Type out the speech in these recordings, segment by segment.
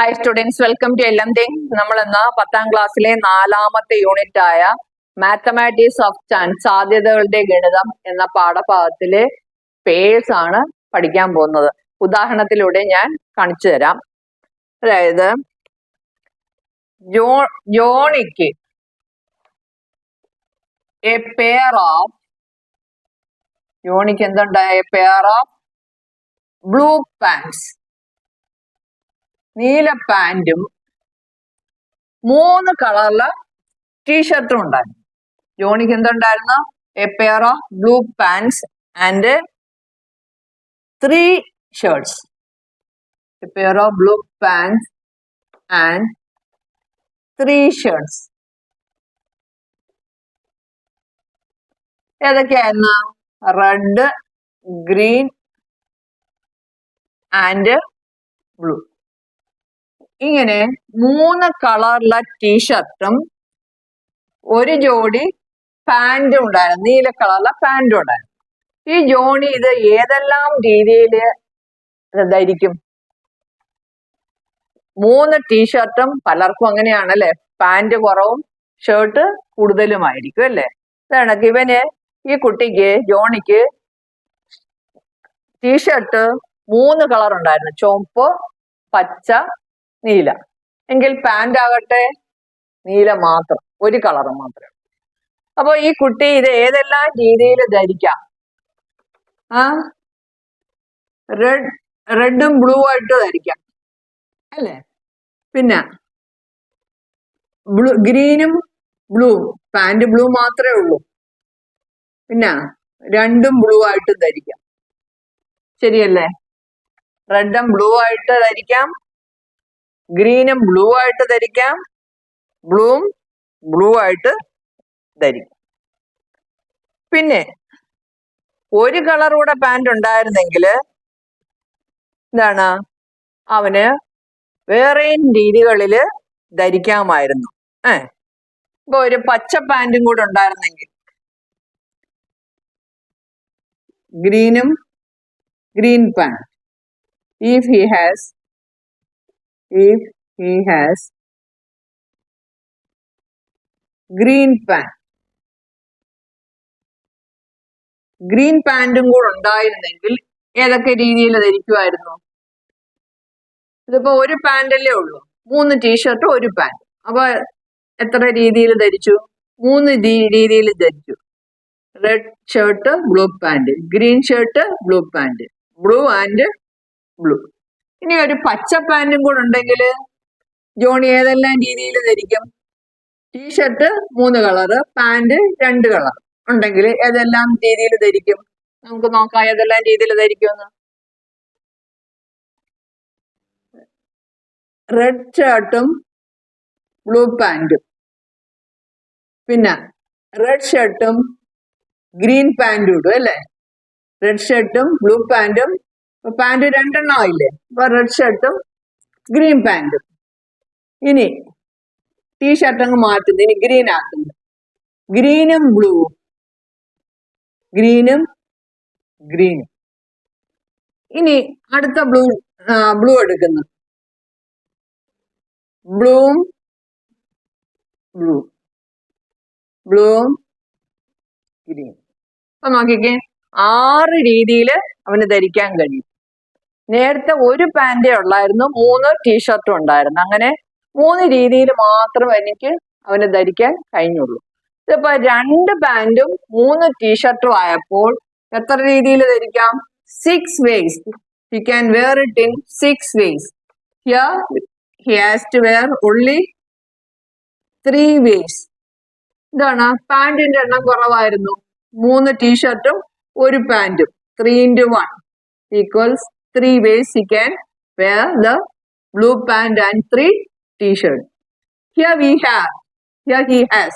Hi students, welcome to LMTing. നമ്മൾ ഇന്ന് 10ാം ക്ലാസ്സിലെ 4ാമത്തെ യൂണിറ്റ് ആയ മാത്തമാറ്റിക്സ് ഓഫ് ചാൻസ്, സാധ്യതകളുടെ ഗണിതം എന്ന പാഠഭാഗത്തിലെ പേഴ്സ് ആണ് പഠിക്കാൻ പോകുന്നത്. ഉദാഹരണത്തിലൂടെ ഞാൻ കാണിച്ചു തരാം. അതായത് ജോണിക്ക് എ പെയർ ഓഫ് ജോണിക്ക് എന്തുണ്ടായ പെയർ ഓഫ് ബ്ലൂ പാൻസ്, നീല പാൻറ്റും 3 കളറിലെ ടീഷർട്ടും ഉണ്ടായിരുന്നു. ജോണിക്ക് എന്തുണ്ടായിരുന്നു? A pair of blue pants and 3 shirts. A pair of blue pants and 3 shirts. ഏതൊക്കെയായിരുന്നു? Red, green and blue. ഇങ്ങനെ 3 കളറിലെ ടീഷർട്ടും ഒരു ജോഡി പാൻറ്റും ഉണ്ടായിരുന്നു, നീല കളറിലെ പാൻറ്റും ഉണ്ടായിരുന്നു. ഈ ജോണി ഇത് ഏതെല്ലാം രീതിയിൽ ധരിക്കും? 3 ടീഷർട്ടും പലർക്കും അങ്ങനെയാണല്ലേ, പാൻറ് കുറവും ഷർട്ട് കൂടുതലുമായിരിക്കും അല്ലേ. ഇതാണ് ഇവന്, ഈ കുട്ടിക്ക് ജോണിക്ക് ടീഷർട്ട് 3 കളർ ഉണ്ടായിരുന്നു, ചുവപ്പ്, പച്ച, നീല. എങ്കിൽ പാൻ്റ് ആകട്ടെ നീല മാത്രം, ഒരു കളർ മാത്രം. അപ്പൊ ഈ കുട്ടി ഇത് ഏതെല്ലാം രീതിയിൽ ധരിക്കാം? റെഡും ബ്ലൂ ആയിട്ട് ധരിക്കാം അല്ലേ. പിന്നെ ഗ്രീനും ബ്ലൂ, പാൻറ് ബ്ലൂ മാത്രമേ ഉള്ളൂ. പിന്നെ രണ്ടും ബ്ലൂ ആയിട്ട് ധരിക്കാം, ശരിയല്ലേ. റെഡും ബ്ലൂ ആയിട്ട് ധരിക്കാം, ഗ്രീനും ബ്ലൂ ആയിട്ട് ധരിക്കാം, ബ്ലൂവും ബ്ലൂ ആയിട്ട് ധരിക്കാം. പിന്നെ ഒരു കളർ കൂടെ പാൻറ് ഉണ്ടായിരുന്നെങ്കിൽ എന്താണ്, അവന് വേറെയും രീതികളിൽ ധരിക്കാമായിരുന്നു. ഇപ്പൊ ഒരു പച്ച പാൻറ്റും കൂടെ ഉണ്ടായിരുന്നെങ്കിൽ, green pant, if he has green pant, green പാൻറ്റും കൂടെ ഉണ്ടായിരുന്നെങ്കിൽ ഏതൊക്കെ രീതിയിൽ ധരിക്കുമായിരുന്നു? ഇതിപ്പോ ഒരു പാൻറ്റല്ലേ ഉള്ളൂ, 3 ടീഷർട്ട് ഒരു പാൻറ്. അപ്പൊ എത്ര രീതിയിൽ ധരിച്ചു? 3 രീതിയിൽ ധരിച്ചു. Red shirt, blue pant, green shirt, blue pant, blue and blue. ഇനി ഒരു പച്ച പാൻറ്റും കൂടെ ഉണ്ടെങ്കിൽ ജോണി ഏതെല്ലാം രീതിയിൽ ധരിക്കും? ടീഷർട്ട് 3 കളറ്, പാൻറ് 2 കളർ ഉണ്ടെങ്കിൽ ഏതെല്ലാം രീതിയിൽ ധരിക്കും? നമുക്ക് നോക്കാം ഏതെല്ലാം രീതിയിൽ ധരിക്കുമെന്ന്. റെഡ് ഷർട്ടും ബ്ലൂ പാൻറ്റും, പിന്നെ റെഡ് ഷർട്ടും ഗ്രീൻ പാൻറ്റും ഇടും അല്ലേ. റെഡ് ഷർട്ടും ബ്ലൂ പാൻറ്റും, പാൻറ് 2 എണ്ണം ആയില്ലേ, അപ്പൊ റെഡ് ഷർട്ടും ഗ്രീൻ പാൻറ്റും. ഇനി ടീഷർട്ട് അങ്ങ് മാറ്റുന്നു, ഇനി ഗ്രീൻ ആക്കുന്നു. ഗ്രീനും ബ്ലൂവും, ഗ്രീനും. ഇനി അടുത്ത ബ്ലൂ എടുക്കുന്നു, ബ്ലൂവും ഗ്രീൻ. അപ്പൊ നോക്കിക്കേ, 6 രീതിയിൽ അവന് ധരിക്കാൻ കഴിയും. നേരത്തെ ഒരു പാൻറ്റേ ഉള്ളായിരുന്നു, 3 ടീഷർട്ടും ഉണ്ടായിരുന്നു. അങ്ങനെ 3 രീതിയിൽ മാത്രം അവന് ധരിക്കാൻ കഴിഞ്ഞുള്ളൂ. ഇതിപ്പോ 2 പാൻറ്റും 3 ടീഷർട്ടും ആയപ്പോൾ എത്ര രീതിയിൽ ധരിക്കാം? 6 ways. He can wear it in 6 ways. Here he has to wear only 3 ways. ഇതാണ്, പാൻറ്റിന്റെ എണ്ണം കുറവായിരുന്നു, 3 ടീഷർട്ടും ഒരു പാൻറ്റും, 3 into 1 equals 3 ways he can wear the blue pant and 3 t-shirt. Here he has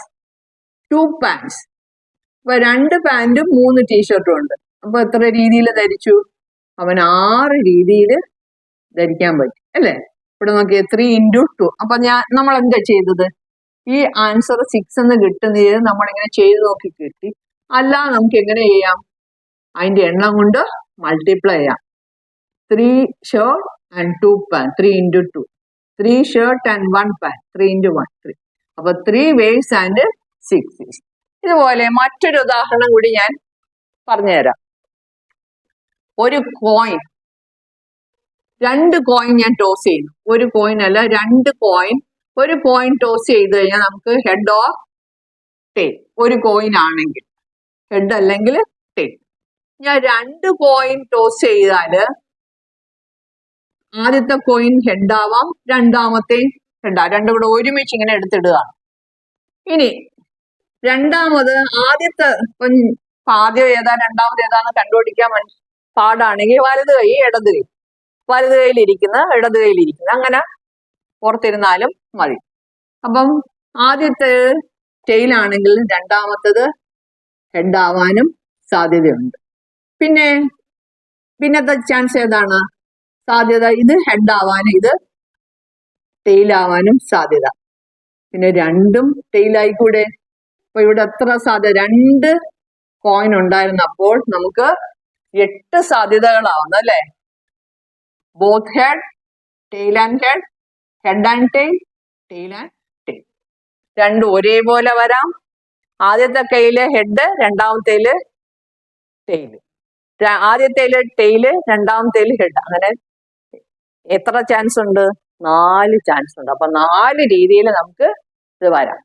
2 pants. അപ്പൊ 2 പാൻറ്റും 3 ടീഷർട്ടും ഉണ്ട്. അപ്പൊ എത്ര രീതിയിൽ ധരിച്ചു? അവൻ 6 രീതിയിൽ ധരിക്കാൻ പറ്റും അല്ലേ. ഇവിടെ നോക്കിയേ, 3 into 2. അപ്പൊ നമ്മൾ എന്താ ചെയ്തത്? ഈ ആൻസർ 6 എന്ന് കിട്ടുന്നത് നമ്മളിങ്ങനെ ചെയ്ത് നോക്കി കിട്ടി. അല്ല, നമുക്ക് എങ്ങനെ ചെയ്യാം? അതിന്റെ എണ്ണം കൊണ്ട് മൾട്ടിപ്ലൈ ചെയ്യാം. 3 shirt and 2 pants, 3 into 2. 3 shirt and 1 pant, 3 into 1 3. അപ്പൊ 3 waist and 6 waist. ഇതുപോലെ മറ്റൊരു ഉദാഹരണം കൂടി ഞാൻ പറഞ്ഞുതരാം. ഒരു കോയിൻ, 2 കോയിൻ ഞാൻ ടോസ് ചെയ്യുന്നു. ഒരു കോയിൻ അല്ല, 2 കോയിൻ. ഒരു കോയിൻ ടോസ് ചെയ്ത് കഴിഞ്ഞാൽ നമുക്ക് ഹെഡ് ഓർ ടെയിൽ. ഒരു കോയിൻ ആണെങ്കിൽ ഹെഡ് അല്ലെങ്കിൽ ടെയിൽ. ഞാൻ 2 കോയിൻ ടോസ് ചെയ്താല് ആദ്യത്തെ കോയിൻ ഹെഡ് ആവാം, രണ്ടാമത്തെ ഹെഡ് ആവാം. രണ്ടും കൂടെ ഒരുമിച്ച് ഇങ്ങനെ എടുത്തിടുകയാണ്. ഇനി രണ്ടാമത് ആദ്യത്തെ ആദ്യം ഏതാ രണ്ടാമത് ഏതാന്ന് കണ്ടുപിടിക്കാൻ പാടാണെങ്കിൽ വലത് കൈ ഇടത് കൈ, വലത് കൈയിലിരിക്കുന്ന ഇടത് കൈയിലിരിക്കുന്ന അങ്ങനെ പുറത്തിരുന്നാലും മതി. അപ്പം ആദ്യത്തെ ടെയിലാണെങ്കിൽ രണ്ടാമത്തത് ഹെഡ് ആവാനും സാധ്യതയുണ്ട്. പിന്നത്തെ ചാൻസ് ഏതാണ്? സാധ്യത ഇത് ഹെഡ് ആവാനും ഇത് ടെയിൽ ആവാനും സാധ്യത. പിന്നെ രണ്ടും ടെയിൽ ആയിക്കൂടെ? അപ്പൊ ഇവിടെ എത്ര സാധ്യത? 2 കോയിൻ ഉണ്ടായിരുന്നപ്പോൾ നമുക്ക് 8 സാധ്യതകളാവുന്നു അല്ലെ? Both head, tail and head, head and tail, tail and tail. രണ്ടും ഒരേപോലെ വരാം. ആദ്യത്തെ കൈയില് ഹെഡ്, രണ്ടാമത്തേല് ടെയില്. ആദ്യത്തേല് ടെയില്, രണ്ടാമത്തേല് ഹെഡ്. അങ്ങനെ എത്ര ചാൻസ് ഉണ്ട്? 4 ചാൻസ് ഉണ്ട്. അപ്പൊ 4 രീതിയിൽ നമുക്ക് ഇത് വരാം.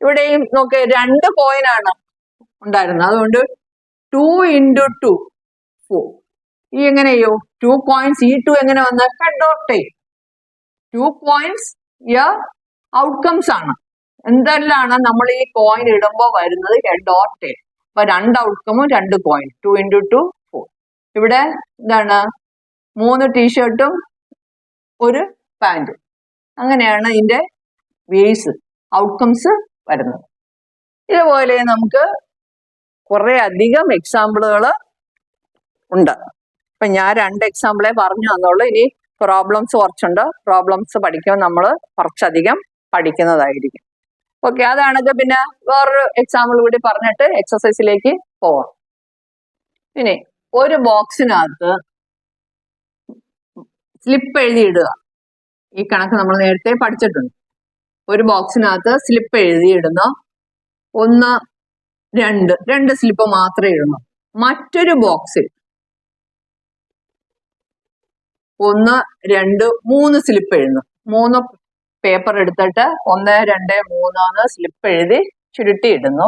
ഇവിടെയും നോക്ക്, 2 കോയിനാണ് ഉണ്ടായിരുന്നത്. അതുകൊണ്ട് 2 into 2 4. ഈ എങ്ങനെയോ 2 coins, ഈ 2 എങ്ങനെ വന്ന? Head or tail. 2 coins outcomes ആണ്. എന്തെല്ലാണ് നമ്മൾ ഈ കോയിൻ ഇടുമ്പോൾ വരുന്നത്? Head or tail. അപ്പൊ 2 ഔട്ട്കമും 2 കോയിൻ. 2 into 2 4. ഇവിടെ എന്താണ്? 3 ടീഷർട്ടും 1 പാൻറ്. അങ്ങനെയാണ് ഇതിന്റെ വേസ് ഔട്ട്കംസ് വരുന്നത്. ഇതുപോലെ നമുക്ക് കുറെ അധികം എക്സാമ്പിളുകൾ ഉണ്ട്. ഇപ്പൊ ഞാൻ 2 എക്സാമ്പിളെ പറഞ്ഞു തന്നുള്ളൂ. ഇനി പ്രോബ്ലംസ് കുറച്ചുണ്ട്. പ്രോബ്ലംസ് പഠിക്കുമ്പോൾ നമ്മൾ കുറച്ചധികം പഠിക്കുന്നതായിരിക്കും. ഓക്കെ, അതാണെങ്കിൽ പിന്നെ വേറൊരു എക്സാമ്പിൾ കൂടി പറഞ്ഞിട്ട് എക്സസൈസിലേക്ക് പോവാം. ഇനി ഒരു ബോക്സിനകത്ത് സ്ലിപ്പ് എഴുതിയിടുക. ഈ കണക്ക് നമ്മൾ നേരത്തെ പഠിച്ചിട്ടുണ്ട്. ഒരു ബോക്സിനകത്ത് സ്ലിപ്പ് എഴുതിയിടുന്നു. 1 2 സ്ലിപ്പ് മാത്രമേ ഇടുന്നു. മറ്റൊരു ബോക്സിൽ 1 2 3 സ്ലിപ്പ് എഴുതുന്നു. 3 പേപ്പർ എടുത്തിട്ട് 1 2 3 സ്ലിപ്പ് എഴുതി ചുരുട്ടി ഇടുന്നു.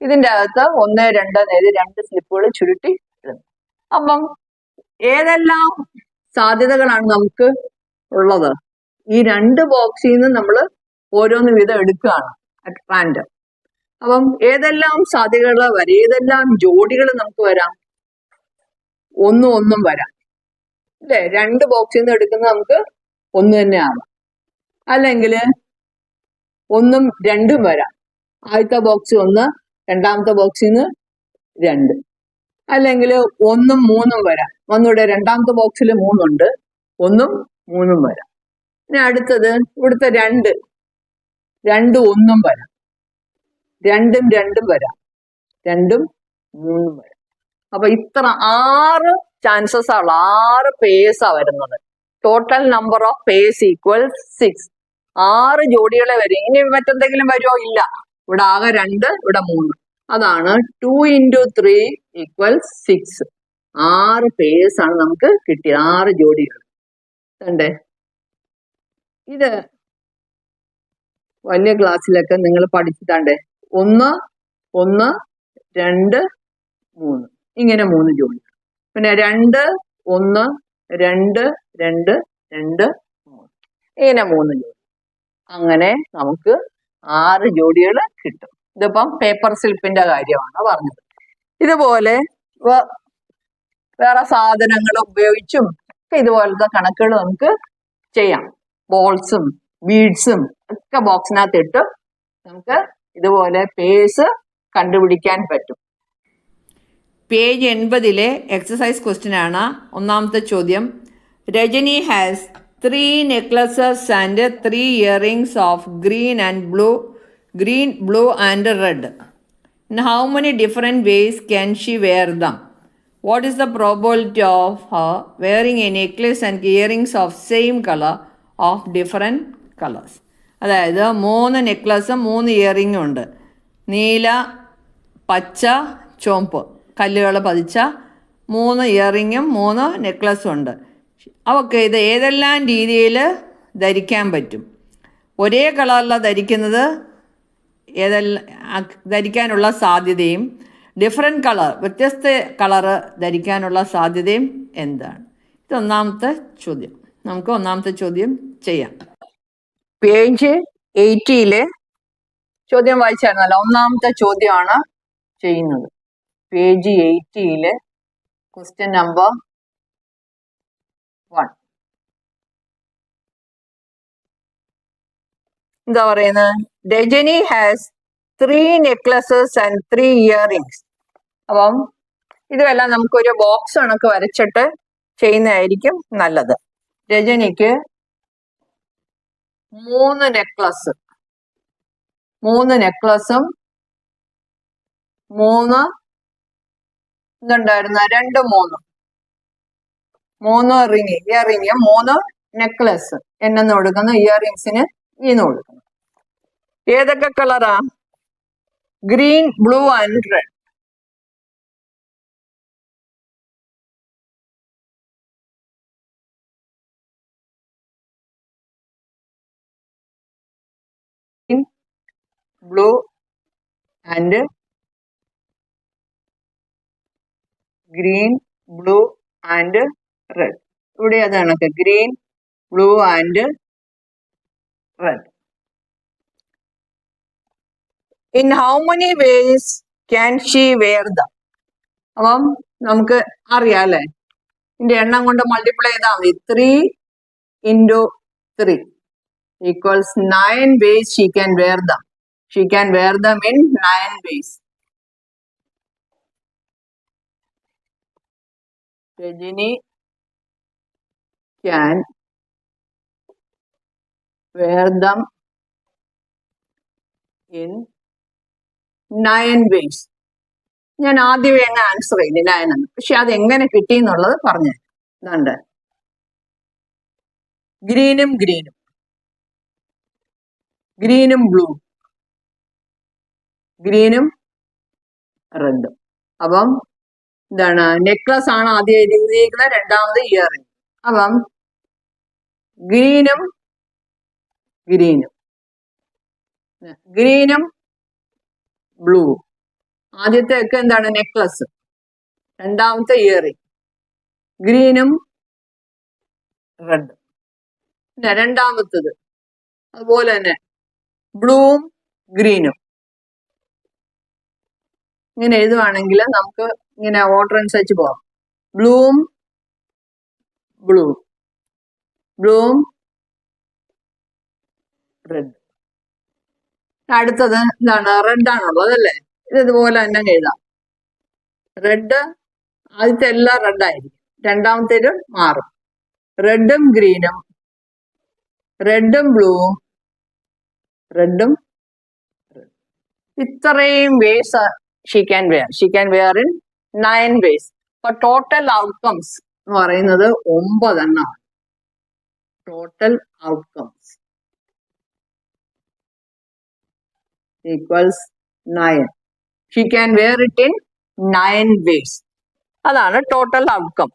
ഇതിന്റെ അകത്ത് 1 2 2 സ്ലിപ്പുകൾ ചുരുട്ടി ഇടുന്നു. അപ്പം ഏതെല്ലാം സാധ്യതകളാണ് നമുക്ക് ഉള്ളത്? ഈ 2 ബോക്സിൽ നിന്ന് നമ്മൾ ഓരോന്ന് വീതം എടുക്കുകയാണ് അറ്റ് റാൻഡം. അപ്പം ഏതെല്ലാം സാധ്യതകൾ വരാം? ഏതെല്ലാം ജോഡികൾ നമുക്ക് വരാം? 1 1 വരാം അല്ലെ? 2 ബോക്സിൽ നിന്ന് എടുക്കുന്നത് നമുക്ക് 1 തന്നെ ആവാം. അല്ലെങ്കിൽ 1 2 വരാം. ആദ്യത്തെ ബോക്സ് 1, രണ്ടാമത്തെ ബോക്സിൽ നിന്ന് 2. അല്ലെങ്കിൽ 1 3 വരാം. ഒന്നുകൂടെ രണ്ടാമത്തെ ബോക്സിൽ 3 ഉണ്ട്, 1 3 വരാം. ഇനി അടുത്തത് ഇവിടുത്തെ 2 2 1 വരാം. 2 2 വരാം. 2 3 വരാം. അപ്പൊ ഇത്ര 6 ചാൻസസ് ആണ്, 6 പേഴ്സാ വരുന്നത്. Total number of purse equals 6. 6 ജോഡികളെ വരും. ഇനി മറ്റെന്തെങ്കിലും വരുമോ? ഇല്ല. ഇവിടെ ആകെ 2, ഇവിടെ 3. അതാണ് 2 into 3 equals 6. 6 പേഴ്സ് ആണ് നമുക്ക് കിട്ടിയത്, 6 ജോഡികൾ. കണ്ടേ? ഇത് വലിയ ക്ലാസ്സിലൊക്കെ നിങ്ങൾ പഠിച്ചിട്ടാണ്ടേ 1 1 2 3 ഇങ്ങനെ 3 ജോഡി. പിന്നെ 2 1 2 2 2 3 ഇങ്ങനെ 3 ജോഡി. അങ്ങനെ നമുക്ക് 6 ജോഡികൾ കിട്ടും. ഇതിപ്പം പേപ്പർ സ്ലിപ്പിന്റെ കാര്യമാണ് പറഞ്ഞത്. ഇതുപോലെ വേറെ സാധനങ്ങൾ ഉപയോഗിച്ചും ഒക്കെ ഇതുപോലത്തെ കണക്കുകൾ നമുക്ക് ചെയ്യാം. ബോൾസും ബീഡ്സും ഒക്കെ ബോക്സിനകത്ത് ഇട്ട് നമുക്ക് ഇതുപോലെ പേഴ്സ് കണ്ടുപിടിക്കാൻ പറ്റും. പേജ് 80 എക്സസൈസ് ക്വസ്റ്റ്യൻ ആണ്. ഒന്നാമത്തെ ചോദ്യം, Rajani has 3 necklaces and 3 earrings of green, blue and red. In how many different ways can she wear them? What is the probability of her wearing a necklace and earrings of same color of different colours. അതായത് 3 നെക്ലസും 3 ഇയറിങ്ങും ഉണ്ട്. നീല, പച്ച, ചുവപ്പ് കല്ലുകൾ പതിച്ച 3 ഇയറിങ്ങും 3 നെക്ലസും ഉണ്ട്. അവർക്ക് ഇത് ഏതെല്ലാം രീതിയിൽ ധരിക്കാൻ പറ്റും? ഒരേ കളറിലാണ് ധരിക്കുന്നത് ധരിക്കാനുള്ള സാധ്യതയും ഡിഫറെൻറ്റ് കളർ വ്യത്യസ്ത കളറ് ധരിക്കാനുള്ള സാധ്യതയും എന്താണ്? ഇത് ഒന്നാമത്തെ ചോദ്യം. നമുക്ക് ഒന്നാമത്തെ ചോദ്യം ചെയ്യാം. പേജ് 80 ചോദ്യം വായിച്ചായിരുന്നല്ലോ. ഒന്നാമത്തെ ചോദ്യമാണ് ചെയ്യുന്നത്. Page 80 question number 1. എന്താ പറയുന്നത്? Rajani has 3 necklaces and 3 earrings. അപ്പം ഇതുമെല്ലാം നമുക്കൊരു ബോക്സ് കണക്ക് വരച്ചിട്ട് ചെയ്യുന്നതായിരിക്കും നല്ലത്. രജനിക്ക് 3 നെക്ലസും 3 ഇതുണ്ടായിരുന്ന 2 3 ഇയറിങ് 3 നെക്ലസ് എന്നു കൊടുക്കുന്നു. ഇയറിങ്സിന് ഈന്ന് കൊടുക്കുന്നു. ഏതൊക്കെ കളറാ? Green, blue and red. Blue and green, blue and red. ഇവിടെ അതാണ് green, blue and red. In how many ways can she wear them? അപ്പം നമുക്ക് അറിയാം അല്ലേ, ഇതിന്റെ എണ്ണം കൊണ്ട് മൾട്ടിപ്ലൈ ചെയ്താൽ മതി. 3 into 3 equals 9 ways she can wear them. She can wear them in 9 ways. Rajini can wear them in 9 ways. ഞാൻ ആദ്യമേ അങ്ങ് ആൻസർ ചെയ്തില്ല അതിനൊന്നും, പക്ഷെ അതെങ്ങനെ കിട്ടി എന്നുള്ളത് പറഞ്ഞു. ഇതുണ്ട് ഗ്രീനും ബ്ലൂ, ഗ്രീനും റെഡും. അപ്പം എന്താണ്? നെക്ലസ് ആണ് ആദ്യം എഴുതിയിരിക്കുന്നത്, രണ്ടാമത് ഇയറിംഗ്. അപ്പം ഗ്രീനും ബ്ലൂ. ആദ്യത്തെ ഒക്കെ എന്താണ്? നെക്ലസ്. രണ്ടാമത്തെ ഇയറിംഗ് ഗ്രീനും റെഡും. പിന്നെ രണ്ടാമത്തത് അതുപോലെ തന്നെ ബ്ലൂവും ഗ്രീനും. ഇങ്ങനെ എഴുതുവാണെങ്കിൽ നമുക്ക് ഇങ്ങനെ ഓർഡർ അനുസരിച്ച് പോകാം. ബ്ലൂവും റെഡ്. അടുത്തത് എന്താണ്? റെഡാണുള്ളത് അല്ലേ? ഇതുപോലെ തന്നെ എഴുതാം. റെഡ് ആദ്യത്തെ എല്ലാം റെഡായിരിക്കും, രണ്ടാമത്തേത് മാറും. റെഡും ഗ്രീനും, റെഡും ബ്ലൂവും, റെഡും. ഇത്രയും ways she can wear in 9 ways. അപ്പൊ ടോട്ടൽ ഔട്ട്കംസ് എന്ന് പറയുന്നത് 9 എണ്ണമാണ്. Total outcomes equals 9. She can wear it in 9 ways. അതാണ് total outcome.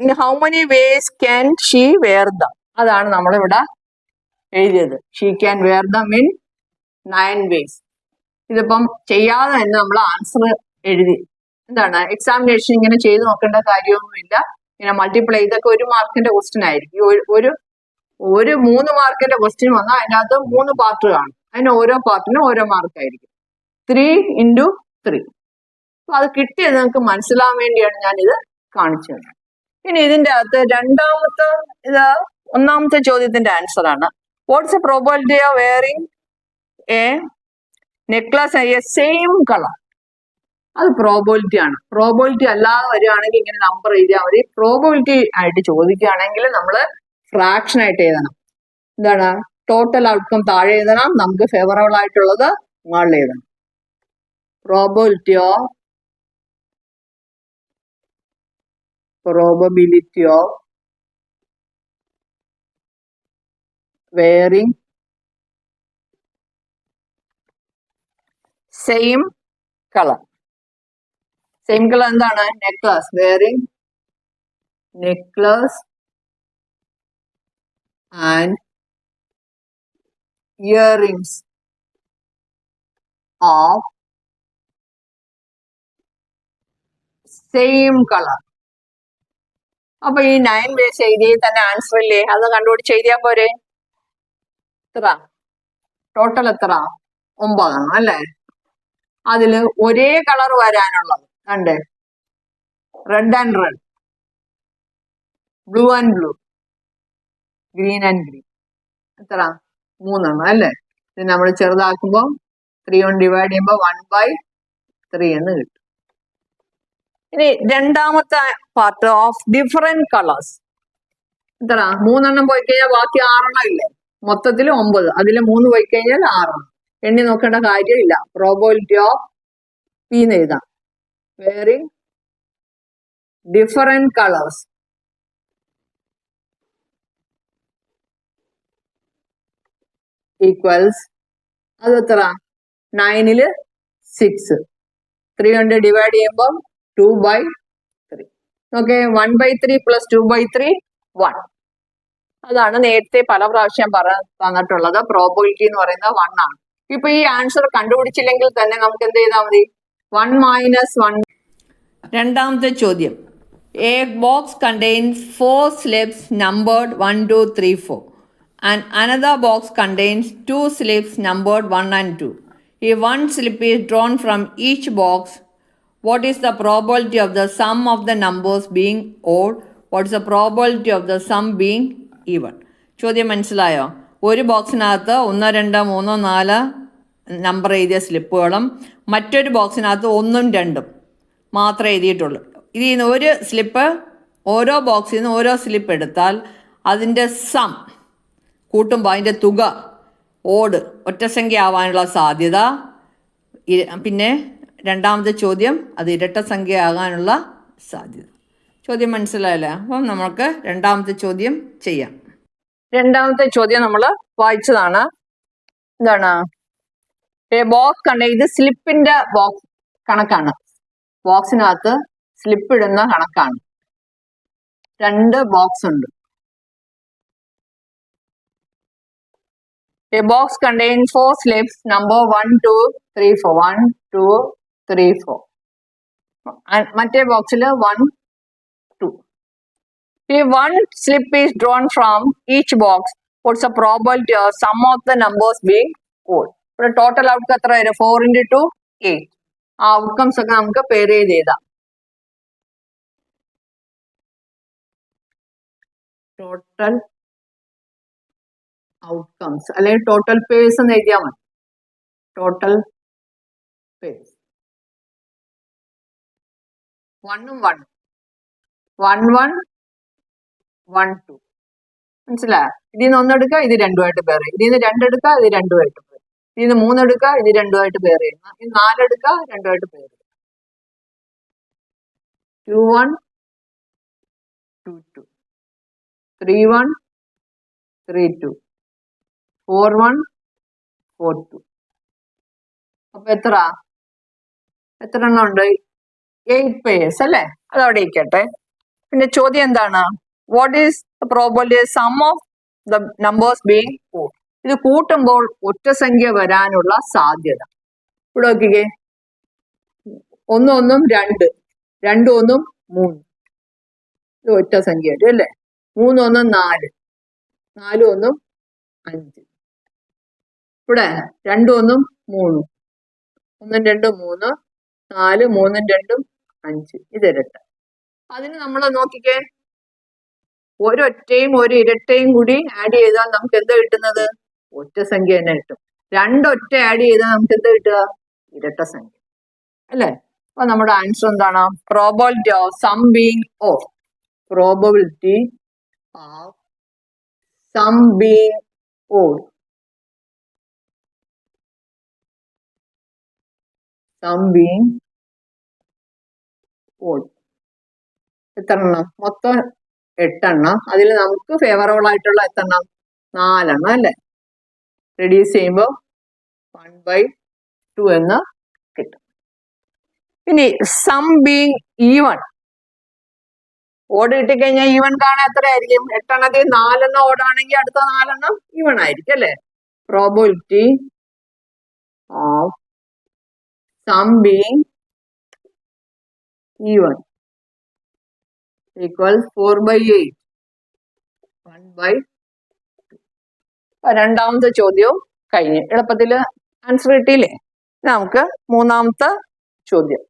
In how many ways can she wear them? അതാണ് നമ്മളിവിടെ എഴുതിയത്. She can wear them in 9 ways. ഇതിപ്പം ചെയ്യാതെ തന്നെ നമ്മൾ ആൻസർ എഴുതി. എന്താണ്? എക്സാമിനേഷൻ ഇങ്ങനെ ചെയ്ത് നോക്കേണ്ട കാര്യമൊന്നുമില്ല. ഇങ്ങനെ മൾട്ടിപ്ലൈ, ഇതൊക്കെ 1 മാർക്കിന്റെ ക്വസ്റ്റ്യൻ ആയിരിക്കും. ഒരു 3 മാർക്കിന്റെ ക്വസ്റ്റ്യൻ വന്നാൽ അതിനകത്ത് 3 പാർട്ട് കാണും. അതിന് ഓരോ പാർട്ടിനും ഓരോ മാർക്കായിരിക്കും. 3 into 3. അപ്പൊ അത് കിട്ടിയത് നിങ്ങൾക്ക് മനസ്സിലാവാൻ വേണ്ടിയാണ് ഞാനിത് കാണിച്ചു തന്നത്. ഇനി ഇതിന്റെ അകത്ത് ഇത് ഒന്നാമത്തെ ചോദ്യത്തിന്റെ ആൻസർ ആണ്. What's a probability of wearing A necklace A same colour? അത് പ്രോബബിലിറ്റി ആണ്. പ്രോബബിലിറ്റി അല്ലാതെ വരികയാണെങ്കിൽ ഇങ്ങനെ നമ്പർ എഴുതിയാൽ മതി. പ്രോബബിലിറ്റി ആയിട്ട് ചോദിക്കുകയാണെങ്കിൽ നമ്മൾ ഫ്രാക്ഷൻ ആയിട്ട് എഴുതണം. എന്താണ്? ടോട്ടൽ ഔട്ട്കം താഴെ എഴുതണം, നമുക്ക് ഫേവറബിൾ ആയിട്ടുള്ളത് മുകളിൽ എഴുതണം. Probability of wearing same color. Same color എന്താണ്? necklace. Wearing necklace and earrings of same color. അപ്പൊ ഈ 9 ways എഴുതിയ തന്നെ ആൻസർ ഇല്ലേ? അത് കണ്ടുപിടിച്ച് എഴുതിയാ പോരെ? എത്ര ടോട്ടൽ? എത്ര? 9 അല്ലേ? അതില് ഒരേ കളർ വരാനുള്ളത് കണ്ടേ, red and red, blue and blue, green and green. എത്ര? 3 അല്ലേ? ഇത് നമ്മൾ ചെറുതാക്കുമ്പോൾ 3 കൊണ്ട് ഡിവൈഡ് ചെയ്യുമ്പോൾ 1/3 എന്ന് കിട്ടും. ഇനി രണ്ടാമത്തെ പാർട്ട് ഓഫ് ഡിഫറെന്റ് കളേഴ്സ്. എത്ര? 3 പോയി കഴിഞ്ഞാൽ ബാക്കി 6 ഇല്ലേ? മൊത്തത്തിൽ 9, അതിൽ 3 പോയി കഴിഞ്ഞാൽ 6. എണ്ണി നോക്കേണ്ട കാര്യമില്ല. പ്രോബബിലിറ്റി ഓഫ് പി എന്ന് എഴുതാം. വെയറിംഗ് ഡിഫറെന്റ് കളേഴ്സ് ഈക്വൽസ്, അത് എത്ര? 9 6. 3 കൊണ്ട് ഡിവൈഡ് ചെയ്യുമ്പോൾ 2/3. Okay, 1/3 plus 2/3 1. അതാണ് നേരത്തെ പല പ്രാവശ്യം തന്നിട്ടുള്ളത്. പ്രോബബിലിറ്റി എന്ന് പറയുന്നത് 1 ആണ്. ഇപ്പൊ ഈ ആൻസർ കണ്ടുപിടിച്ചില്ലെങ്കിൽ തന്നെ നമുക്ക് എന്ത് ചെയ്താൽ മതി? 1 - 1. രണ്ടാമത്തെ ചോദ്യം. A box contains 4 slips numbered 1, 2, 3, 4 and another box contains 2 slips numbered 1 and 2. If one slip is drawn from each box, what is the probability of the sum of the numbers being odd? What is the probability of the sum being even? ചോദ്യം മനസ്സിലായോ? ഒരു ബോക്സിനകത്ത് 1, 2, 3, 4 number എഴുതിയ സ്ലിപ്പുകളും മറ്റൊരു ബോക്സിനകത്ത് 1, 2 മാത്രമേ എഴുതിയിട്ടുള്ളൂ. ഇതിൽ നിന്ന് ഒരു സ്ലിപ്പ്, ഓരോ ബോക്സിൽ നിന്ന് ഓരോ സ്ലിപ്പ് എടുത്താൽ അതിൻ്റെ സം കൂട്ടുമ്പോൾ അതിൻ്റെ തുക ഓട് ഒറ്റസംഖ്യ ആവാനുള്ള സാധ്യത. പിന്നെ രണ്ടാമത്തെ ചോദ്യം, അത് ഇരട്ട സംഖ്യ ആകാനുള്ള സാധ്യത. ചോദ്യം മനസ്സിലായല്ലേ? അപ്പം നമുക്ക് രണ്ടാമത്തെ ചോദ്യം ചെയ്യാം. രണ്ടാമത്തെ ചോദ്യം നമ്മൾ വായിച്ചതാണ്. എന്താണ്? ബോക്സ് കണ്ട, ഇത് സ്ലിപ്പിന്റെ ബോക്സ് കണക്കാണ്. ബോക്സിനകത്ത് സ്ലിപ്പ് ഇടുന്ന കണക്കാണ്. 2 ബോക്സ് ഉണ്ട്. A box contains 4 slips number 1, 2, 3, 4. 1, 2, 3, 4. മറ്റേ ബോക്സിൽ 1, 2. If one slip is drawn from each box, what's the probability of sum of the numbers being odd? ഇവിടെ ടോട്ടൽ ഔട്ട്കം എത്ര വരും? 4 × 2 8. ആ ഔട്ട്കംസ് ഒക്കെ നമുക്ക് പേര് ചെയ്ത് എഴുതാം. ടോട്ടൽ ഔട്ട്കംസ് അല്ലെങ്കിൽ ടോട്ടൽ പേഴ്സ് എന്ന് എഴുതിയാൽ മതി. ടോട്ടൽ പേഴ്സ് 1 ഉം 1 1 1 1 2. മനസ്സിലായോ? ഇതിൽ നിന്ന് 1 എടുക്കുക, ഇത് 2 പേർ ചെയ്യും. ഇതിൽ നിന്ന് 2 എടുക്കുക, ഇത് 2 പേർ. ഇതിൽ നിന്ന് 3 എടുക്കുക, ഇത് 2 പേർ ചെയ്യും. ഇത് 4 എടുക്കുക, 2 പേർ ചെയ്യും. 2 1 2 2 3 1 3 2 4 1 4 2. അപ്പൊ എത്ര എണ്ണം ഉണ്ട്? 8 പേഴ്സ് അല്ലേ? അതവിടെ ഇരിക്കട്ടെ. പിന്നെ ചോദ്യം എന്താണ്? What is the probability sum of the numbers being odd? ഇത് കൂട്ടുമ്പോൾ ഒറ്റ സംഖ്യ വരാനുള്ള സാധ്യത. ഇവിടെ നോക്കിക്കേ, 1 1 2, 2 1 3. ഇത് ഒറ്റ സംഖ്യ വരും അല്ലേ? 3 1 4, 4 1 5. ഇവിടെ 2 1 3, 1 2 3, 4 3 2 5. ഇത് ഇരട്ട. അതിന് നമ്മൾ നോക്കിക്കേ, ഒരൊറ്റയും ഒരു ഇരട്ടയും കൂടി ആഡ് ചെയ്താൽ നമുക്ക് എന്താ കിട്ടുന്നത്? ഒറ്റ സംഖ്യ തന്നെ കിട്ടും. 2 ഒറ്റ ആഡ് ചെയ്താൽ നമുക്ക് എന്താ കിട്ടുക? ഇരട്ട സംഖ്യ അല്ലേ? അപ്പൊ നമ്മുടെ ആൻസർ എന്താണ്? Probability of sum being odd. Probability of sum being odd. Sum being odd എത്ര എണ്ണം? മൊത്തം 8 എണ്ണം. അതിൽ നമുക്ക് ഫേവറബിൾ ആയിട്ടുള്ള എത്ര എണ്ണം? 4 അല്ലേ? റെഡ്യൂസ് ചെയ്യുമ്പോൾ 1/2 എന്ന് കിട്ടും. ഇനി സം ബീങ് ഈവൺ, ഓട് കിട്ടിക്കഴിഞ്ഞാൽ ഈവൺ കാണാൻ എത്രയായിരിക്കും? 8 4 ഓടാണെങ്കിൽ അടുത്ത 4 ഈവൺ ആയിരിക്കും അല്ലേ? Probability of sum being even equals 4/8 1/2. രണ്ടാമത്തെ ചോദ്യവും കഴിഞ്ഞു. എളുപ്പത്തിൽ ആൻസർ കിട്ടിയില്ലേ? നമുക്ക് മൂന്നാമത്തെ ചോദ്യം.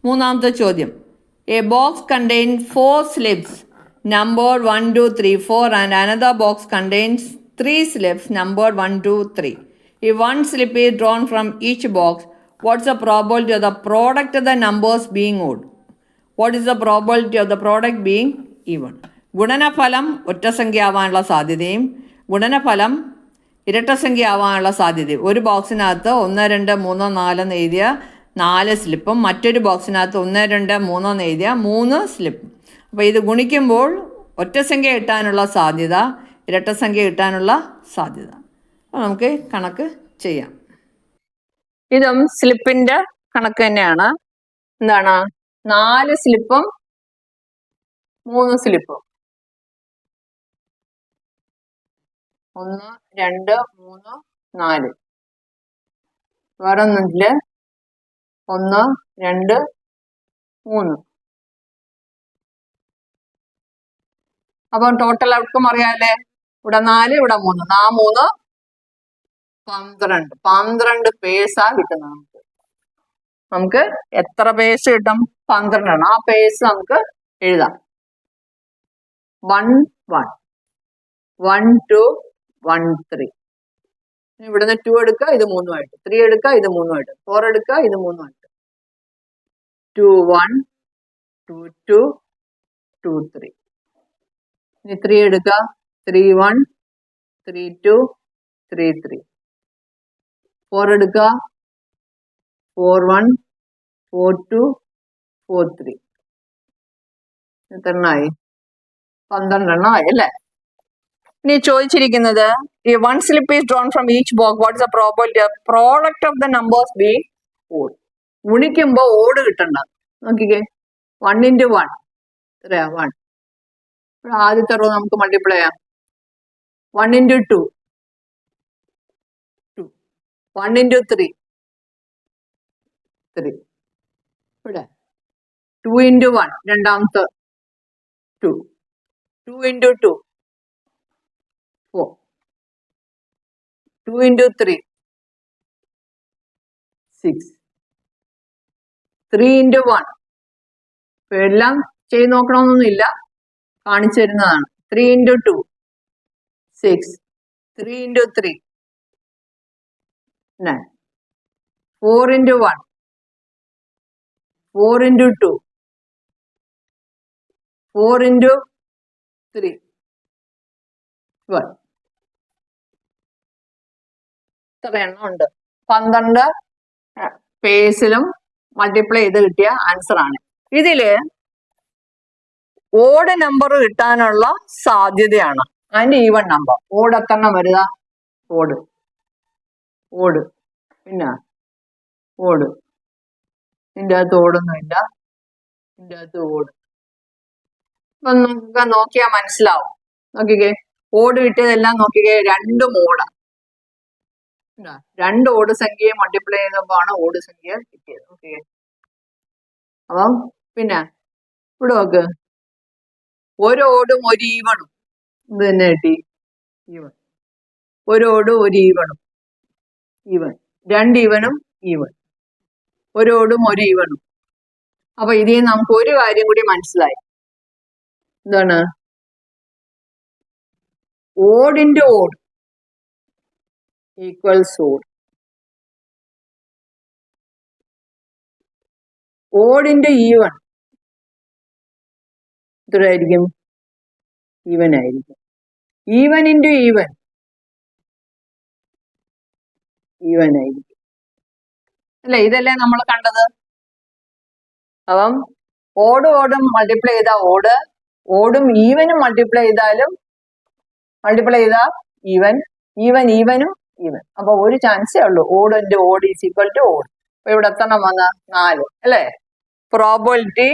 മൂന്നാമത്തെ ചോദ്യം. A box contains 4 slips numbered 1, 2, 3, 4 and another box contains 3 slips numbered 1, 2, 3. If one slip is drawn from each box, what's the probability of the product of the numbers being odd? What is the probability of the product being even? ഗുണനഫലം ഒറ്റസംഖ്യ ആവാനുള്ള സാധ്യതയും ഗുണനഫലം ഇരട്ടസംഖ്യ ആവാനുള്ള സാധ്യതയും. ഒരു ബോക്സിനകത്ത് 1, 2, 3, 4 എന്ന് എഴുതിയ 4 സ്ലിപ്പും മറ്റൊരു ബോക്സിനകത്ത് 1, 2, 3 എന്ന് എഴുതിയ 3 സ്ലിപ്പും. അപ്പോൾ ഇത് ഗുണിക്കുമ്പോൾ ഒറ്റസംഖ്യ കിട്ടാനുള്ള സാധ്യത, ഇരട്ടസംഖ്യ കിട്ടാനുള്ള സാധ്യത. അപ്പോൾ നമുക്ക് കണക്ക് ചെയ്യാം. ഇതും സ്ലിപ്പിൻ്റെ കണക്ക് തന്നെയാണ്. എന്താണ്? 4 സ്ലിപ്പും 3 സ്ലിപ്പും. 1, 2, 3, 4. വേറൊന്നില്ല. 1, 2, 3. അപ്പൊ ടോട്ടൽ ഔട്ട്കം അറിയാല്ലേ? ഇവിടെ 4, ഇവിടെ 3. 3 12. 12 പേഴ്സാ കിട്ടുന്നത്. നമുക്ക് എത്ര പേഴ്സ് കിട്ടും? 12. ആ പേഴ്സ് നമുക്ക് എഴുതാം. 1, 1, 1, 2, 1, 3. ഇവിടുന്ന് 2 എടുക്കുക, ഇത് 3 ആയിട്ട്. 3 എടുക്കുക, ഇത് 3 ആയിട്ട്. 4 എടുക്കുക, ഇത് 3 ആയിട്ട്. 2, 1, 2, 2, 2, 3. ഇനി 3 എടുക്കുക, 3, 1, 3, 2, 3, 3. 4 എടുക്കുക, 4, 1, 4, 2, 4, 3. എത്ര എണ്ണമായി? 12 എണ്ണമായി അല്ലേ? ഇനി ചോദിച്ചിരിക്കുന്നത്, ഈ 1 slip is drawn from each box, what is the probability of product of the numbers being odd? ഗുണിക്കുമ്പോൾ ഓട് കിട്ടണ്ട. നോക്കിക്കേ, 1 into 1 എത്രയാ? 1. ആദ്യത്തെ റോ നമുക്ക് മൾട്ടിപ്ലൈ ചെയ്യാം. 1 into 2 2. 1 into 3 3. ഇവിടെ 2 into 1 രണ്ടാമത്തെ 2. 2 into 2 4. 2 into 3 6. 3 into 1. ഇപ്പൊ എല്ലാം ചെയ്ത് നോക്കണമെന്നൊന്നുമില്ല, കാണിച്ചു തരുന്നതാണ്. 3 into 2 6. 3 into 3 9. 4 into 1 4 into 2 4 into 3 12. ഇത്ര എണ്ണം ഉണ്ട്. 12 പേഴ്സിലും മൾട്ടിപ്ലൈ ചെയ്ത് കിട്ടിയ ആൻസർ ആണ്. ഇതില് ഓഡ് നമ്പർ കിട്ടാനുള്ള സാധ്യതയാണ്. അതിന്റെ ഈവൺ നമ്പർ. ഓട് എത്ര വരുക? ഓട് ഓട് പിന്നെ ഓട്. ഇതിൻ്റെ അകത്ത് ഓടൊന്നുമില്ല, ഇതിൻ്റെ അകത്ത് ഓട്. അപ്പൊ നമുക്ക് നോക്കിയാൽ മനസ്സിലാവും. നോക്കിക്കേ, ഓട് കിട്ടിയതെല്ലാം നോക്കിക്കേ, 2 ഓടാ. 2 ഓട് സംഖ്യയെ മൾട്ടിപ്ലൈ ചെയ്തപ്പോ ആണ് ഓട് സംഖ്യ കിട്ടിയത്. ഓക്കെ, അപ്പം പിന്നെ ഇവിടെ നോക്ക്, ഒരു ഓടും ഒരു ഈവണും. ഇത് തന്നെ കിട്ടി, ഈവൺ. ഒരു ഓടും ഒരു ഈവണും, ഈവൺ. 2 ഈവനും ഈവൺ. ഒരു ഓടും ഒരു ഈവണും. അപ്പൊ ഇതിൽ നമുക്ക് ഒരു കാര്യം കൂടി മനസ്സിലായി. എന്താണ്? ഓടിന്റെ ഓട് ഈക്വൽസ് ഓട്. ഓടിന്റെ ഈവൺ എത്രയായിരിക്കും? ഈവൻ ആയിരിക്കും. ഈവൻ ഇൻറ്റു ഈവൻ ഈവൻ ആയിരിക്കും അല്ലെ? ഇതല്ലേ നമ്മൾ കണ്ടത്. അപ്പം ഓടും ഓടും മൾട്ടിപ്ലൈ ചെയ്താൽ ഓട്, ഓടും ഈവനും മൾട്ടിപ്ലൈ ചെയ്താലും മൾട്ടിപ്ലൈ ചെയ്താ ഈവൻ, ഈവൻ ഈവനും ഈവൻ. അപ്പൊ ഒരു ചാൻസേ ഉള്ളൂ, odd into odd is equal to odd. അപ്പൊ ഇവിടെ എത്തണം വന്ന 4 അല്ലേ? Probability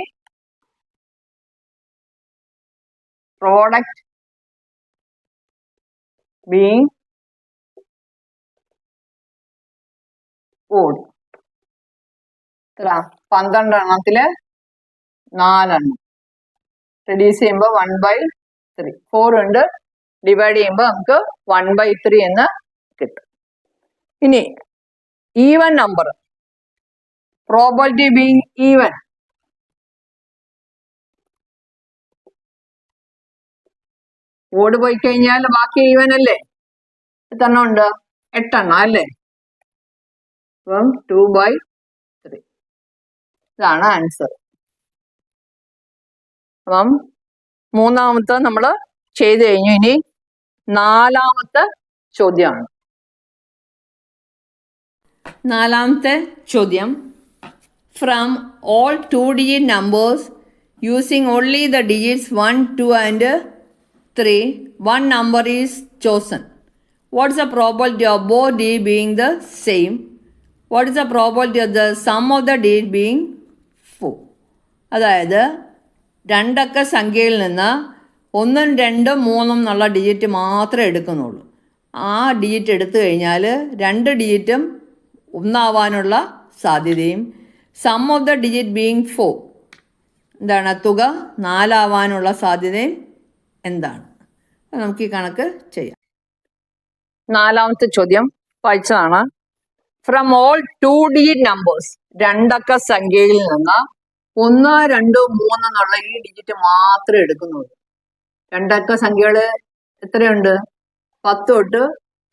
product being odd. എത്ര? 12 എണ്ണത്തില് 4 എണ്ണം റെഡ്യൂസ് ചെയ്യുമ്പോൾ 1/3. 4 ഉണ്ട്, ഡിവൈഡ് ചെയ്യുമ്പോൾ നമുക്ക് 1/3 എന്ന് കിട്ടും. ഇനി even number, probability being even. ഓട് പോയി കഴിഞ്ഞാൽ ബാക്കി ഈവൻ അല്ലേ? എത്ര ഉണ്ട്? 8 എണ്ണം അല്ലേ? അപ്പം 2/3 ഇതാണ് ആൻസർ. അപ്പം മൂന്നാമത്തെ നമ്മൾ ചെയ്ത് കഴിഞ്ഞു. ഇനി നാലാമത്തെ ചോദ്യമാണ്. നാലാമത്തെ ചോദ്യം, from all 2-digit numbers using only the digits 1, 2 and 3, one number is chosen. What is the probability of both digits being the same? What is the probability of the sum of the digits being 4? അതായത് രണ്ടക്ക സംഖ്യയിൽ നിന്ന് 1, 2, 3 എന്നുള്ള digit മാത്രമേ എടുക്കുന്നുള്ളൂ. ആ digit എടുത്തു കഴിഞ്ഞാൽ 2 ഡിജിറ്റും ഒന്നാവാനുള്ള സാധ്യതയും sum of the digit being 4 എന്താണ്, തുക 4 ആവാനുള്ള സാധ്യതയും എന്താണ്? നമുക്ക് ഈ കണക്ക് ചെയ്യാം. നാലാമത്തെ ചോദ്യം വായിച്ചതാണ്. ഫ്രം ഓൾ 2-digit നമ്പേഴ്സ്, രണ്ടക്ക സംഖ്യയിൽ നിന്ന് 1, 2, 3 എന്നുള്ള ഈ ഡിജിറ്റ് മാത്രമേ എടുക്കുന്നുള്ളൂ. രണ്ടക്ക സംഖ്യകള് എത്രയുണ്ട്? 10 തൊട്ട്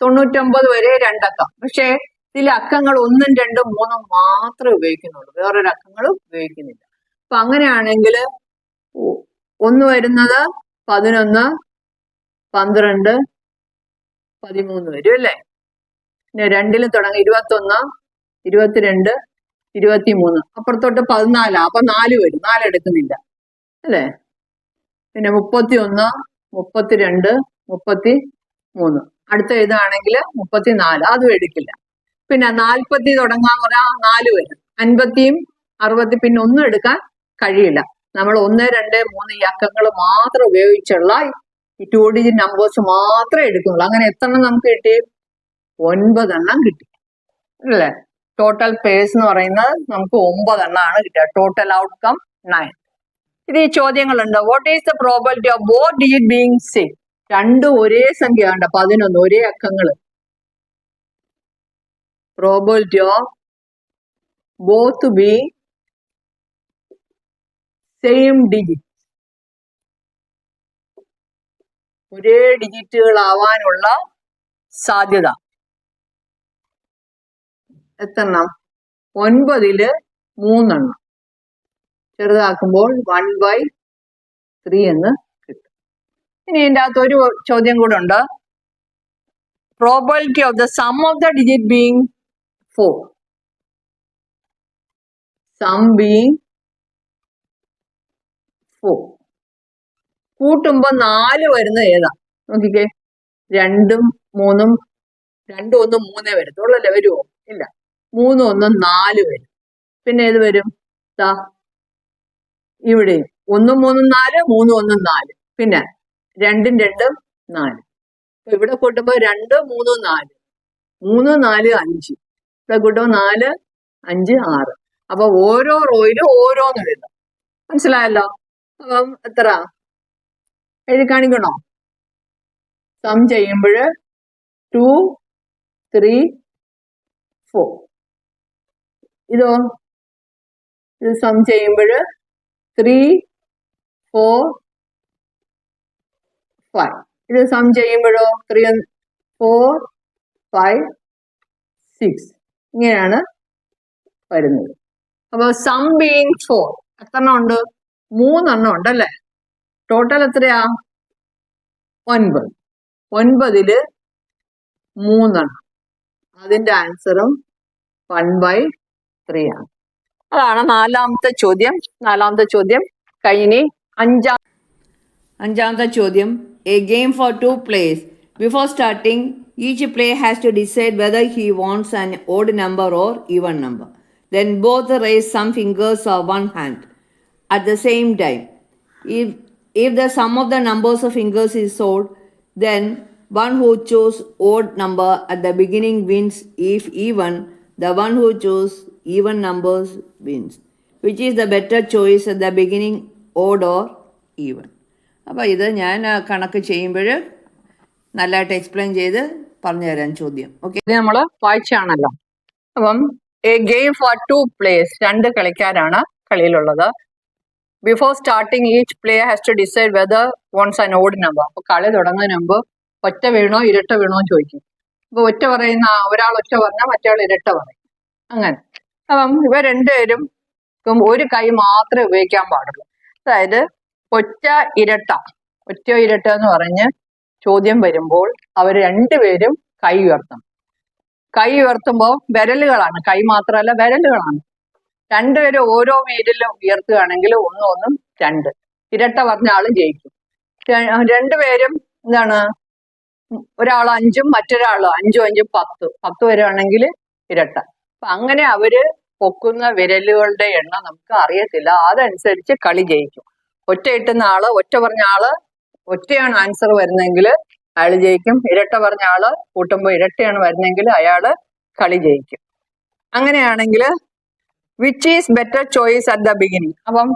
99 വരെ രണ്ടക്കം. പക്ഷേ ഇതിലെ അക്കങ്ങൾ 1, 2, 3 മാത്രമേ ഉപയോഗിക്കുന്നുള്ളൂ, വേറൊരു അക്കങ്ങളും ഉപയോഗിക്കുന്നില്ല. അപ്പൊ അങ്ങനെയാണെങ്കിൽ 1 വരുന്നത് 11, 12, 13 വരും അല്ലേ? പിന്നെ 2 തുടങ്ങി 21, 22, 23, അപ്പുറത്തോട്ട് 14, അപ്പൊ 4 വരും, 4 എടുക്കുന്നില്ല അല്ലേ? പിന്നെ 31, 32, 33, അടുത്ത എഴുതാണെങ്കിൽ 34, അതും എടുക്കില്ല. പിന്നെ 40 തുടങ്ങാന്ന് പറഞ്ഞാൽ 4 വരും, 50, 60, പിന്നെ ഒന്നും എടുക്കാൻ കഴിയില്ല. നമ്മൾ 1, 2, 3 ഈ അക്കങ്ങൾ മാത്രം ഉപയോഗിച്ചുള്ള ഈ 2-digit നമ്പേഴ്സ് മാത്രമേ എടുക്കുന്നുള്ളൂ. അങ്ങനെ എത്ര എണ്ണം നമുക്ക് കിട്ടി? 9 എണ്ണം കിട്ടി അല്ലേ? ടോട്ടൽ പേഴ്സ് എന്ന് പറയുന്നത് നമുക്ക് 9 എണ്ണമാണ് കിട്ടിയത്. Total outcome 9. ഇത് ഈ ചോദ്യങ്ങളുണ്ട്. What is the probability of both digit being same? രണ്ടും ഒരേ സംഖ്യ ഉണ്ട്, 11, ഒരേ അക്കങ്ങൾ. Probability of both being same digit, ഒരേ ഡിജിറ്റുകളാവാനുള്ള സാധ്യത എത്രണ്ണം? 9-ല് 3 എണ്ണം. ചെറുതാക്കുമ്പോൾ 1/3 എന്ന് കിട്ടും. ഇനി ഇതിൻ്റെ അകത്ത് ഒരു ചോദ്യം കൂടെ ഉണ്ട്. Probability of the sum of the digit being 4. Sum being 4. കൂട്ടുമ്പോ 4 വരുന്നത് ഏതാ? നോക്കിക്കേ, 2, 3, 2, 1, 3 വരത്തുള്ളൂ അല്ലേ? വരുമോ? ഇല്ല. 3, 1, 4 വരും. പിന്നെ ഏത് വരും? ഇവിടെ 1, 3, 4, 3, 1, 4, പിന്നെ 2, 2, 4. അപ്പൊ ഇവിടെ കൂട്ടുമ്പോ 2, 3, 4, 3, 4, 5. ഇവിടെ കൂട്ടുമ്പോ 4, 5, 6. അപ്പൊ ഓരോ റോയിലും ഓരോന്ന് എഴുതാം. മനസ്സിലായല്ലോ? അപ്പം എത്ര എഴുതി കാണിക്കണോ? സം ചെയ്യുമ്പോൾ 2, 3, 4. ഇതോ? ഇത് സം ചെയ്യുമ്പോൾ 3, 4, 5. ഇത് സം ചെയ്യുമ്പോഴോ 3, 4, 5, 6. ഇങ്ങനെയാണ് വരുന്നത്. അപ്പൊ സം ബീങ് 4 എത്ര എണ്ണം ഉണ്ട്? 3 എണ്ണം ഉണ്ടല്ലേ? ടോട്ടൽ എത്രയാ? 9. 9-ല് 3 എണ്ണം. അതിന്റെ ആൻസറും 1/3 ആണ്. അതാണ് നാലാമത്തെ ചോദ്യം. നാലാമത്തെ ചോദ്യം കഴിഞ്ഞ് അഞ്ചാമത്തെ ചോദ്യം, a game for 2 players. Before starting, each player has to decide whether he wants an odd number or even number. Then both raise some fingers or one hand at the same time. If the sum of the numbers of fingers is odd, then one who chose odd number at the beginning wins. If even, the one who chose even numbers wins. Which is the better choice at the beginning, odd or even? അപ്പോൾ ഇത് ഞാൻ കണക്ക് ചെയ്യുമ്പോൾ നല്ലതായിട്ട് explain ചെയ്ത് പറഞ്ഞു തരാൻ ചോദ്യം. ഓക്കെ, ഇത് നമ്മൾ വായിച്ചാണല്ലോ. അപ്പം എ ഗെയിം ഫോർ 2 players, 2 കളിക്കാരാണ് കളിയിലുള്ളത്. Before starting each player has to decide whether once an odd number. അപ്പൊ കളി തുടങ്ങുന്നതിന് മുമ്പ് ഒറ്റ വീണോ ഇരട്ട വീണോ എന്ന് ചോദിക്കും. അപ്പൊ ഒറ്റ പറയുന്ന ഒരാൾ ഒറ്റ പറഞ്ഞാൽ മറ്റേ ഇരട്ട പറയും. അങ്ങനെ. അപ്പം ഇവ രണ്ടുപേരും ഒരു കൈ മാത്രമേ ഉപയോഗിക്കാൻ പാടുള്ളൂ. അതായത് ഒറ്റ ഇരട്ട എന്ന് പറഞ്ഞ് ചോദ്യം വരുമ്പോൾ അവർ രണ്ടുപേരും കൈ ഉയർത്തണം. കൈ ഉയർത്തുമ്പോൾ വിരലുകളാണ്, കൈ മാത്രമല്ല വിരലുകളാണ്. രണ്ടുപേരും ഓരോ വീരലും ഉയർത്തുകയാണെങ്കിൽ 1 1 2. ഇരട്ട പറഞ്ഞ ആളും ജയിക്കും. രണ്ടുപേരും എന്താണ്, ഒരാൾ 5 മറ്റൊരാൾ 5 5 10 10 വരെയാണെങ്കിൽ ഇരട്ട. അപ്പൊ അങ്ങനെ അവര് പൊക്കുന്ന വിരലുകളുടെ എണ്ണം നമുക്ക് അറിയത്തില്ല. അതനുസരിച്ച് കളി ജയിക്കും. ഒറ്റ ഇട്ടുന്ന ആള്, ഒറ്റ പറഞ്ഞ ആള് ഒറ്റയാണ് ആൻസർ വരുന്നെങ്കിൽ അയാൾ ജയിക്കും. ഇരട്ട പറഞ്ഞ ആള് കൂട്ടുമ്പോൾ ഇരട്ടയാണ് വരുന്നെങ്കിൽ അയാള് കളി ജയിക്കും. അങ്ങനെയാണെങ്കിൽ which is better choice at the beginning. അപ്പം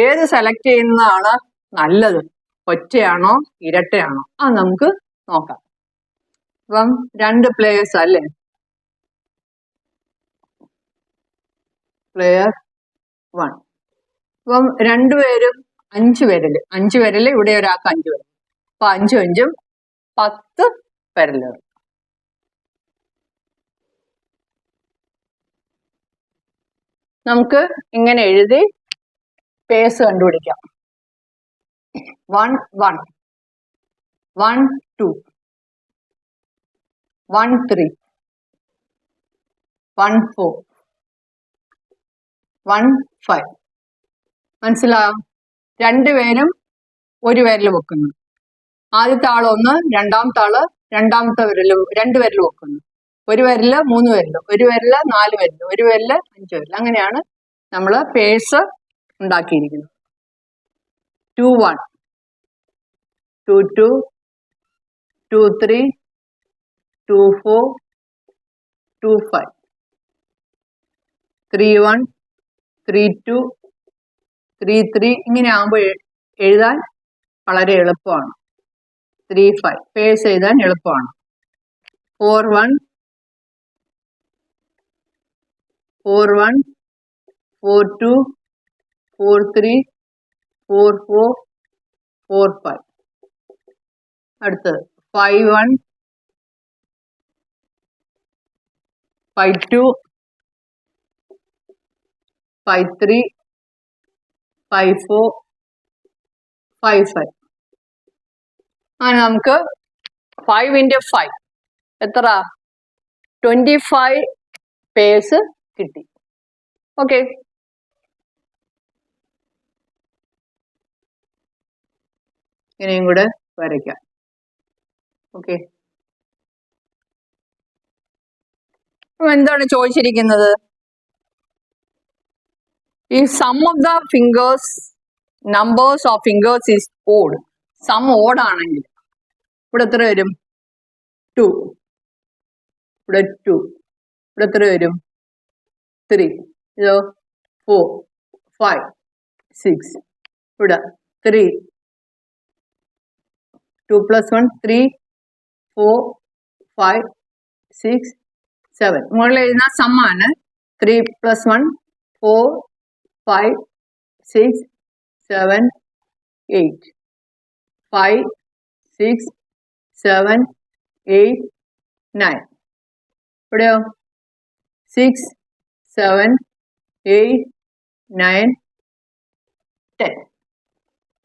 ഏത് സെലക്ട് ചെയ്യുന്നതാണ് നല്ലത്, ഒറ്റയാണോ ഇരട്ടയാണോ? അത് നമുക്ക് നോക്കാം. അപ്പം 2 players അല്ലേ, പ്ലെയർ 1. അപ്പം രണ്ടുപേരും 5 വിരല്, ഇവിടെ ഒരാൾക്ക് 5 വിരൽ. അപ്പൊ 5 5 10 വിരലുകൾ. നമുക്ക് ഇങ്ങനെ എഴുതി പേസ് കണ്ടുപിടിക്കാം. 1 1 1 2 1 3 1 4 1 5. മനസ്സിലായോ? രണ്ടുപേരും ഒരു വിരൽ വെക്കുന്നു. ആദ്യത്തെ ആൾ 1, രണ്ടാമത്തെ ആള് രണ്ടാമത്തെ വിരൽ 2 വിരൽ വെക്കുന്നു. ഒരു വിരല് 3 വിരല്, ഒരു വിരല് 4 വിരല്, ഒരു വിരല് 5 വിരൽ. അങ്ങനെയാണ് നമ്മൾ പേഴ്സ് ഉണ്ടാക്കിയിരിക്കുന്നത്. 2 1 2 2 2 3 2 4 2 5 3 1 3 2 3 3. ഇങ്ങനെ ആകുമ്പോൾ എഴുതാൻ വളരെ എളുപ്പമാണ്. 3 5 പേഴ്സ് എഴുതാൻ എളുപ്പമാണ്. 4 1 4 1 4 2 4 3 4 4 4 5. അടുത്തത് 5 1 5 2 5 3 5 4 5 5. അങ്ങനെ നമുക്ക് 5 into 5 എത്ര? 25 പേഴ്സ് കിട്ടി. ഓക്കെ, ഇങ്ങനെയും കൂടെ വരയ്ക്കാം. ഓക്കെ, എന്താണ് ചോദിച്ചിരിക്കുന്നത്? ഈ sum of the fingers, numbers of fingers is odd. Sum odd ആണെങ്കിൽ ഇവിടെ എത്ര വരും? 2. ഇവിടെ 2. ഇവിടെ എത്ര വരും? 3. ഇതോ 4 5 6. ഇവിടെ 3. 2 + 1 3 4 5 6 7. മുകളിൽ എഴുതുന്ന സമ്മാണ്. 3 + 1 4 5 6 7 8. 5 6 7 8 9. ഇവിടെയോ 6 7 8 9 10.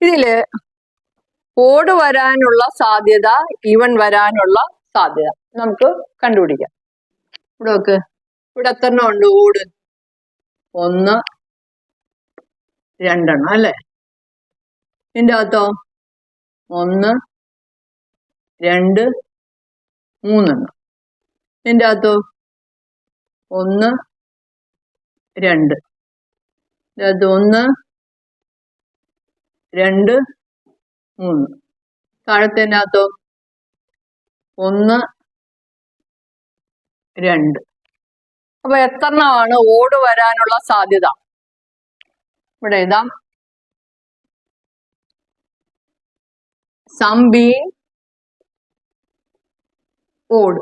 ഇതില് ഓഡ് വരാനുള്ള സാധ്യത, ഈവൻ വരാനുള്ള സാധ്യത നമുക്ക് കണ്ടുപിടിക്കാം. ഇവിടെ നോക്ക്, ഇവിടെ എത്ര എണ്ണം ഉണ്ട് ഓഡ്? 1 2 എണ്ണം അല്ലേ? ഇതിൻ്റെ അകത്തോ 1 2 3 ഇതിൻ്റെ അകത്തോ 1 2 ഇതിൻ്റെ അകത്ത് 1 2 3 താഴത്തേൻ്റെ അകത്തോ 1 2. അപ്പൊ എത്രണ്ണമാണ് ഓട് വരാനുള്ള സാധ്യത? ഇവിടെ എഴുതാം. Sum being odd,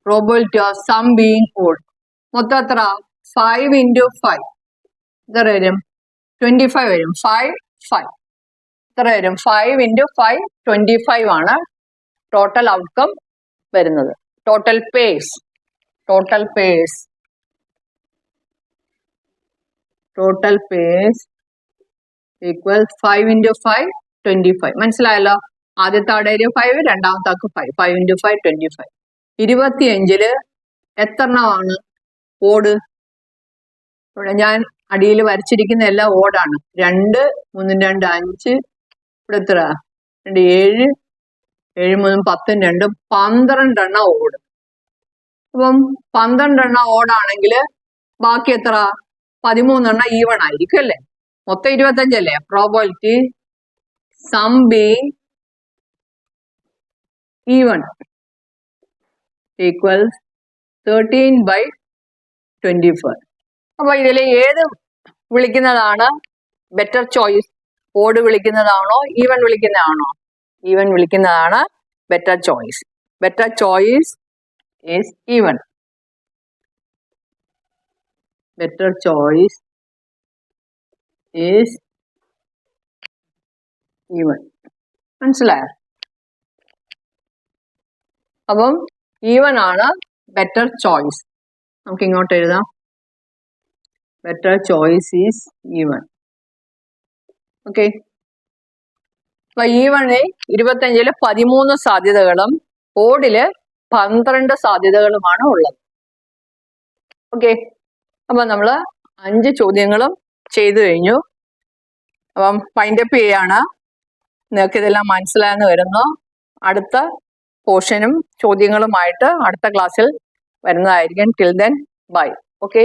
probability of sum being odd. മൊത്തം എത്ര? 5 into 5 എത്ര വരും? 25 വരും. 5 5 എത്ര വരും? 5 into 5 25 ആണ് ടോട്ടൽ ഔട്ട്കം വരുന്നത്. Total pace equal 5 into 5 25. മനസ്സിലായല്ലോ? ആദ്യത്തെ ആടേര് 5, രണ്ടാമത്തെ ആക്ക് 5. 5 into 5 25. 25 എത്രണ്ണമാണ് ഓട്? ഇവിടെ ഞാൻ അടിയിൽ വരച്ചിരിക്കുന്ന എല്ലാം ഓടാണ്. 2 3 2 5. ഇവിടെ എത്ര? 2 7 7 3 10 2 12 എണ്ണം ഓട്. അപ്പം 12 എണ്ണം ഓടാണെങ്കിൽ ബാക്കി എത്ര? 13 എണ്ണം ഈവൺ ആയിരിക്കും അല്ലേ? മൊത്തം 25 അല്ലേ? Probability sum being even equals 13/24. അപ്പൊ ഇതിൽ ഏത് വിളിക്കുന്നതാണ് ബെറ്റർ ചോയ്സ്? ഓഡ് വിളിക്കുന്നതാണോ ഈവൻ വിളിക്കുന്നതാണോ? ഈവൻ വിളിക്കുന്നതാണ് better choice. Better choice is even. Better choice is even. മനസ്സിലായോ? അപ്പം ഈവൻ ആണ് ബെറ്റർ ചോയ്സ്. നമുക്ക് ഇങ്ങോട്ട് എഴുതാം. Better choice is even. Okay. അപ്പൊ ഈവണിൽ 25 13 സാധ്യതകളും ഓഡില് 12 സാധ്യതകളുമാണ് ഉള്ളത്. ഓക്കെ. അപ്പൊ നമ്മള് 5 ചോദ്യങ്ങളും ചെയ്തു കഴിഞ്ഞു. അപ്പം വൈൻഡപ്പ് ചെയ്യാണ്. നിങ്ങൾക്ക് ഇതെല്ലാം മനസ്സിലായെന്ന് വരുന്നു. അടുത്ത പോർഷനും ചോദ്യങ്ങളുമായിട്ട് അടുത്ത ക്ലാസ്സിൽ വരുന്നതായിരിക്കും. Till then bye. ഓക്കെ.